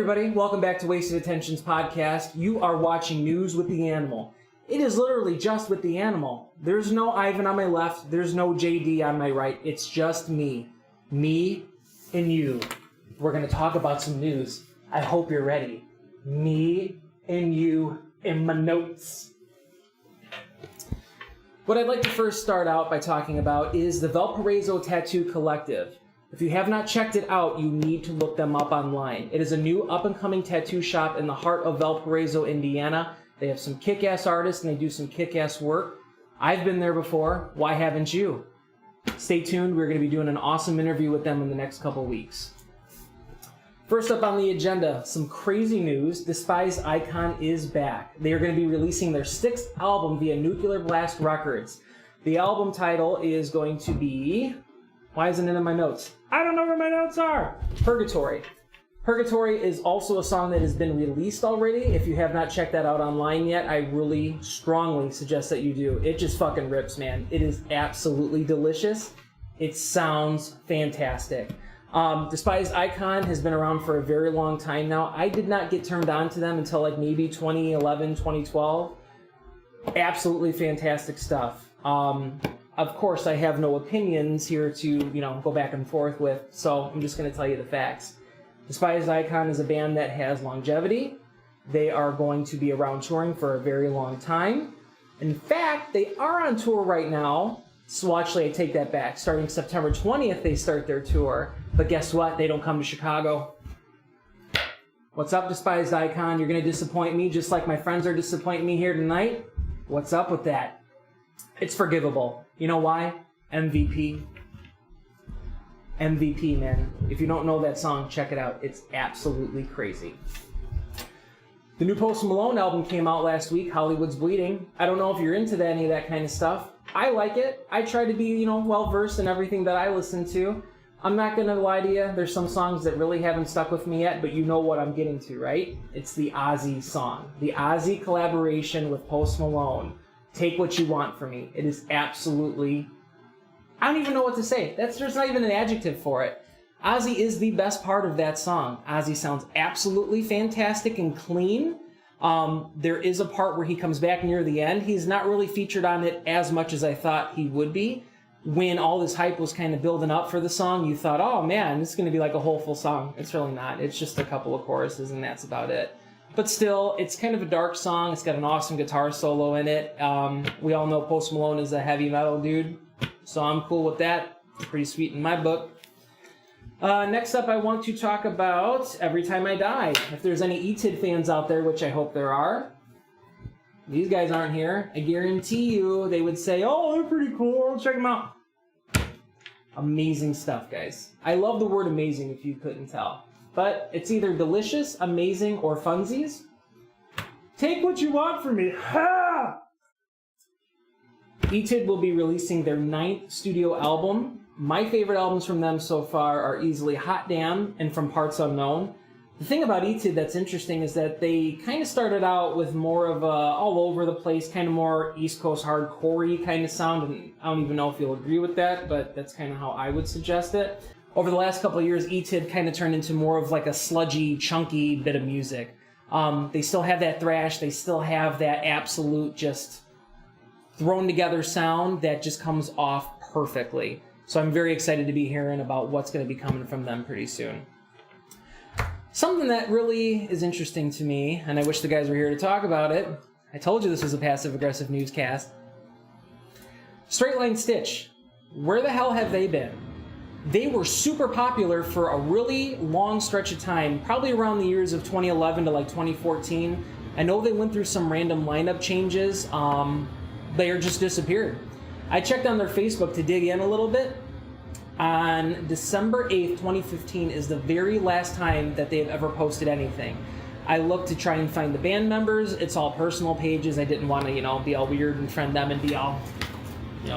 everybody, welcome back to Wasted Attention's podcast. You are watching News with the Animal. It is literally just with the animal. There's no Ivan on my left, there's no JD on my right. It's just me. Me and you. We're going to talk about some news. I hope you're ready. Me and you in my notes. What I'd like to first start out by talking about is the Valparaiso Tattoo Collective. If you have not checked it out, you need to look them up online. It is a new up-and-coming tattoo shop in the heart of Valparaiso, Indiana. They have some kick-ass artists and they do some kick-ass work. I've been there before. Why haven't you? Stay tuned. We're going to be doing an awesome interview with them in the next couple weeks. First up on the agenda, some crazy news. Despised Icon is back. They are going to be releasing their 6th album via Nuclear Blast Records. The album title is going to be... Why isn't it in my notes? I don't know where my notes are. Purgatory. Purgatory is also a song that has been released already. If you have not checked that out online yet, I really strongly suggest that you do. It just fucking rips, man. It is absolutely delicious. It sounds fantastic. Despised Icon has been around for a very long time now. I did not get turned on to them until like maybe 2011, 2012. Absolutely fantastic stuff. Of course, I have no opinions here to, go back and forth with, so I'm just going to tell you the facts. Despised Icon is a band that has longevity. They are going to be around touring for a very long time. In fact, they are on tour right now. So actually, I take that back. Starting September 20th, they start their tour. But guess what? They don't come to Chicago. What's up, Despised Icon? You're going to disappoint me just like my friends are disappointing me here tonight? What's up with that? It's forgivable. You know why? MVP. MVP, man. If you don't know that song, check it out. It's absolutely crazy. The new Post Malone album came out last week, Hollywood's Bleeding. I don't know if you're into any of that kind of stuff. I like it. I try to be, well-versed in everything that I listen to. I'm not going to lie to you. There's some songs that really haven't stuck with me yet, but you know what I'm getting to, right? It's the Ozzy song. The Ozzy collaboration with Post Malone. Take What You Want From Me. It is absolutely... I don't even know what to say. There's not even an adjective for it. Ozzy is the best part of that song. Ozzy sounds absolutely fantastic and clean. There is a part where he comes back near the end. He's not really featured on it as much as I thought he would be. When all this hype was kind of building up for the song, you thought, oh man, this is going to be like a whole full song. It's really not. It's just a couple of choruses and that's about it. But still, it's kind of a dark song. It's got an awesome guitar solo in it. We all know Post Malone is a heavy metal dude, so I'm cool with that. It's pretty sweet in my book. Next up, I want to talk about Every Time I Die. If there's any ETID fans out there, which I hope there are, these guys aren't here. I guarantee you they would say, oh, they're pretty cool. Check them out. Amazing stuff, guys. I love the word amazing if you couldn't tell. But it's either delicious, amazing, or funsies. Take What You Want From Me. Ha! ETID will be releasing their 9th studio album. My favorite albums from them so far are easily Hot Damn and From Parts Unknown. The thing about ETID that's interesting is that they kind of started out with more of a all over the place, kind of more East Coast hardcore-y kind of sound, and I don't even know if you'll agree with that, but that's kind of how I would suggest it. Over the last couple of years, ETID kind of turned into more of like a sludgy, chunky bit of music. They still have that thrash, they still have that absolute just thrown together sound that just comes off perfectly. So I'm very excited to be hearing about what's going to be coming from them pretty soon. Something that really is interesting to me, and I wish the guys were here to talk about it. I told you this was a passive-aggressive newscast. Straight Line Stitch. Where the hell have they been? They were super popular for a really long stretch of time, probably around the years of 2011 to like 2014. I know they went through some random lineup changes. They are just disappeared. I checked on their Facebook to dig in a little bit. On December 8th, 2015 is the very last time that they have ever posted anything. I looked to try and find the band members. It's all personal pages. I didn't want to, be all weird and friend them and be all,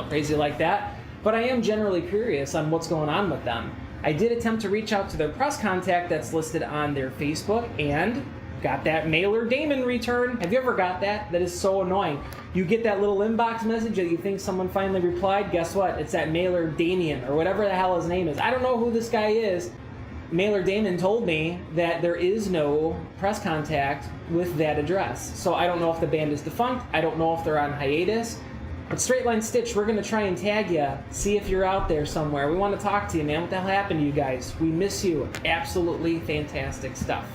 crazy like that. But I am generally curious on what's going on with them. I did attempt to reach out to their press contact that's listed on their Facebook and got that mailer Damon return. Have you ever got that? That is so annoying. You get that little inbox message that you think someone finally replied. Guess what? It's that mailer Damien or whatever the hell his name is. I don't know who this guy is, Mailer Damon told me that there is no press contact with that address. So I don't know if the band is defunct. I don't know if they're on hiatus. But Straight Line Stitch, we're going to try and tag you. See if you're out there somewhere. We want to talk to you, man. What the hell happened to you guys? We miss you. Absolutely fantastic stuff.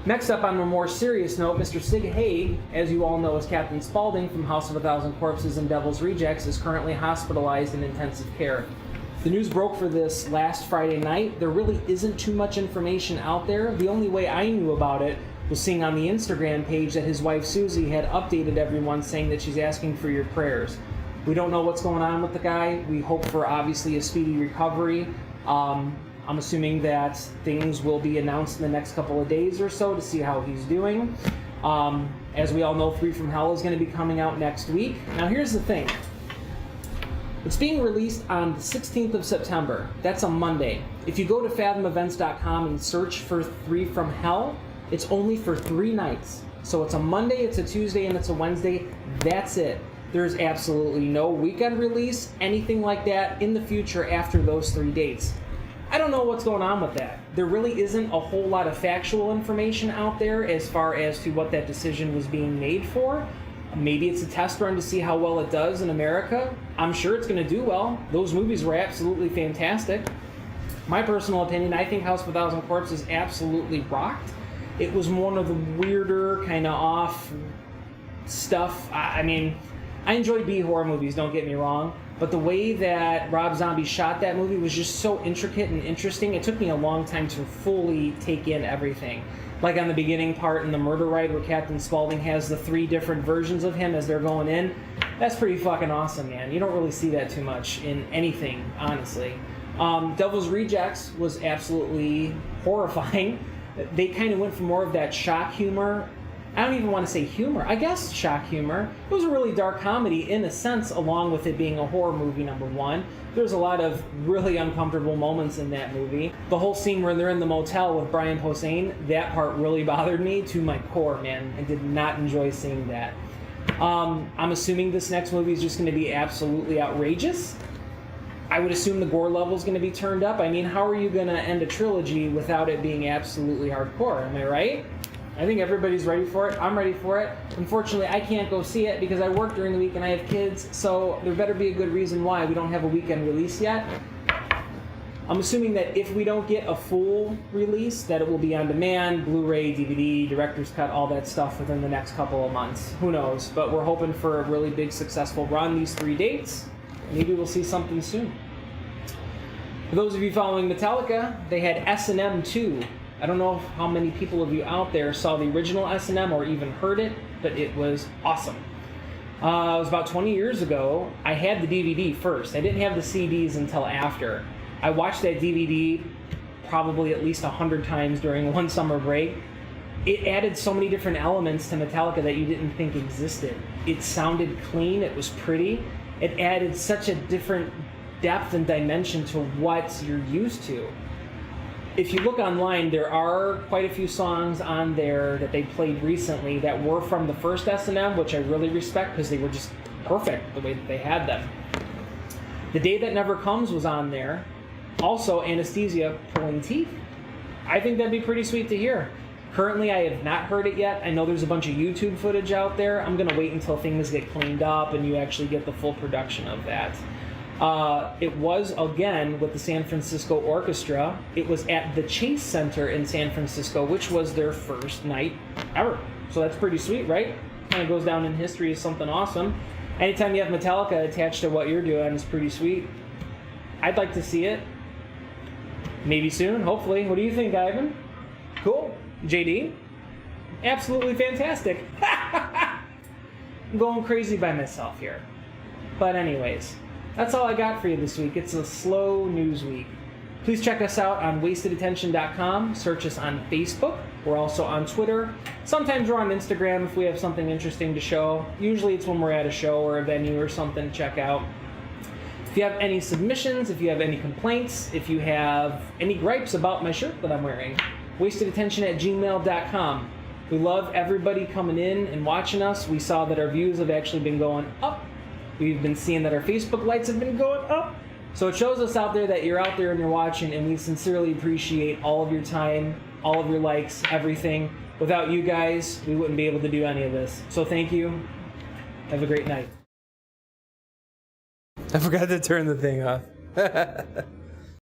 Next up, on a more serious note, Mr. Sig Haig, as you all know as Captain Spaulding from House of a Thousand Corpses and Devil's Rejects, is currently hospitalized in intensive care. The news broke for this last Friday night. There really isn't too much information out there. The only way I knew about it was seeing on the Instagram page that his wife Susie had updated everyone saying that she's asking for your prayers. We don't know what's going on with the guy. We hope for obviously a speedy recovery. I'm assuming that things will be announced in the next couple of days or so to see how he's doing. As we all know, 3 from Hell is going to be coming out next week. Now here's the thing. It's being released on the 16th of September. That's a Monday. If you go to fathomevents.com and search for 3 from Hell, it's only for 3 nights. So it's a Monday, it's a Tuesday, and it's a Wednesday. That's it. There's absolutely no weekend release, anything like that in the future after those 3 dates. I don't know what's going on with that. There really isn't a whole lot of factual information out there as far as to what that decision was being made for. Maybe it's a test run to see how well it does in America. I'm sure it's going to do well. Those movies were absolutely fantastic. My personal opinion, I think House of a Thousand Corpses absolutely rocked. It was one of the weirder, kind of off stuff. I mean, I enjoy B-horror movies, don't get me wrong. But the way that Rob Zombie shot that movie was just so intricate and interesting. It took me a long time to fully take in everything. Like on the beginning part in the murder ride where Captain Spaulding has the 3 different versions of him as they're going in. That's pretty fucking awesome, man. You don't really see that too much in anything, honestly. Devil's Rejects was absolutely horrifying. They kind of went for more of that shock humor. I don't even want to say humor. I guess shock humor. It was a really dark comedy in a sense, along with it being a horror movie, number one. There's a lot of really uncomfortable moments in that movie. The whole scene where they're in the motel with Brian Posehn, that part really bothered me to my core, man. I did not enjoy seeing that. I'm assuming this next movie is just going to be absolutely outrageous. I would assume the gore level is going to be turned up. I mean, how are you going to end a trilogy without it being absolutely hardcore? Am I right? I think everybody's ready for it. I'm ready for it. Unfortunately, I can't go see it because I work during the week and I have kids, so there better be a good reason why we don't have a weekend release yet. I'm assuming that if we don't get a full release, that it will be on demand, Blu-ray, DVD, director's cut, all that stuff within the next couple of months. Who knows? But we're hoping for a really big, successful run these 3 dates. Maybe we'll see something soon. For those of you following Metallica, they had S&M 2. I don't know how many people of you out there saw the original S&M or even heard it, but it was awesome. It was about 20 years ago. I had the DVD first. I didn't have the CDs until after. I watched that DVD probably at least 100 times during one summer break. It added so many different elements to Metallica that you didn't think existed. It sounded clean. It was pretty. It added such a different depth and dimension to what you're used to. If you look online, there are quite a few songs on there that they played recently that were from the first S&M, which I really respect because they were just perfect the way that they had them. The Day That Never Comes was on there. Also, Anesthesia, Pulling Teeth. I think that'd be pretty sweet to hear. Currently, I have not heard it yet. I know there's a bunch of YouTube footage out there. I'm going to wait until things get cleaned up and you actually get the full production of that. It was, again, with the San Francisco Orchestra. It was at the Chase Center in San Francisco, which was their first night ever. So that's pretty sweet, right? Kind of goes down in history as something awesome. Anytime you have Metallica attached to what you're doing is pretty sweet. I'd like to see it. Maybe soon, hopefully. What do you think, Ivan? Cool. JD? Absolutely fantastic. I'm going crazy by myself here. But anyways, that's all I got for you this week. It's a slow news week. Please check us out on wastedattention.com. Search us on Facebook. We're also on Twitter. Sometimes we're on Instagram if we have something interesting to show. Usually it's when we're at a show or a venue or something to check out. If you have any submissions, if you have any complaints, if you have any gripes about my shirt that I'm wearing, wastedattention@gmail.com. We love everybody coming in and watching us. We saw that our views have actually been going up. We've been seeing that our Facebook likes have been going up. So it shows us out there that you're out there and you're watching, and we sincerely appreciate all of your time, all of your likes, everything. Without you guys, we wouldn't be able to do any of this. So thank you. Have a great night. I forgot to turn the thing off.